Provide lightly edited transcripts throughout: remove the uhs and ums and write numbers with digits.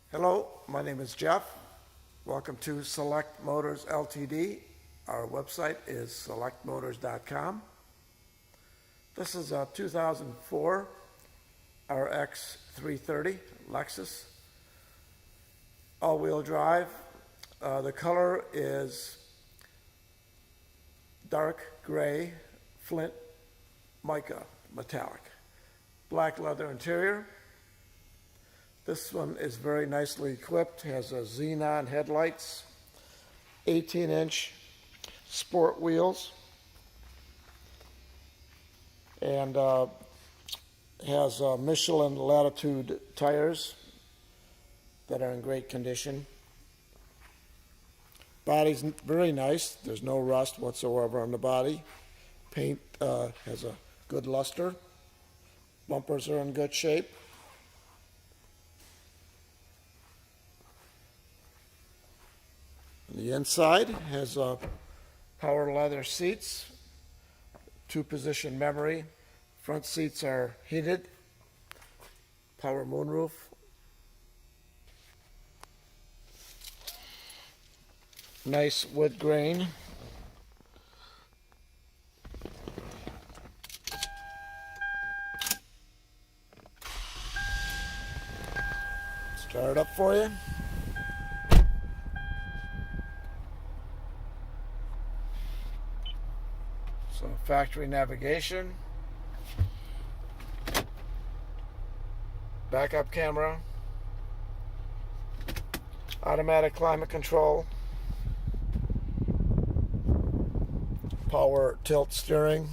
Hello, my name is Jeff. Welcome to Select Motors Ltd. Our website is selectmotors.com. This is a 2004 RX330 Lexus all-wheel drive. The color is dark gray Flint Mica Metallic. Black leather interior. This one is very nicely equipped, has a xenon headlights, 18-inch sport wheels, and has Michelin Latitude tires that are in great condition. Body's very nice. There's no rust whatsoever on the body. Paint has a good luster. Bumpers are in good shape. The inside has power leather seats, 2-position memory. Front seats are heated, power moonroof. Nice wood grain. Start it up for you. So factory navigation, backup camera, automatic climate control, power tilt steering,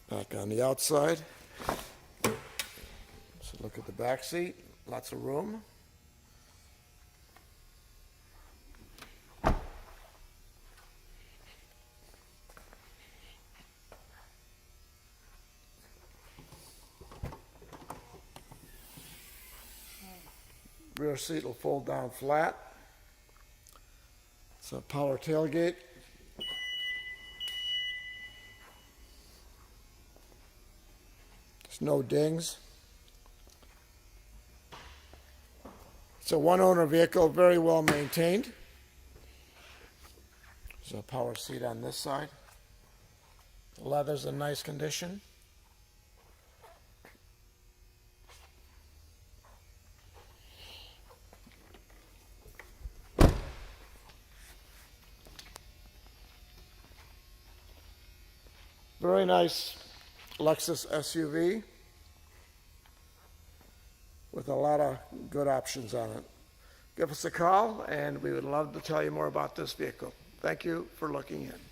back on the outside. So look at the back seat, lots of room. Rear seat will fold down flat. It's a power tailgate. There's no dings. It's a one-owner vehicle, very well maintained. There's a power seat on this side. The leather's in nice condition. Very nice Lexus SUV with a lot of good options on it. Give us a call and we would love to tell you more about this vehicle. Thank you for looking in.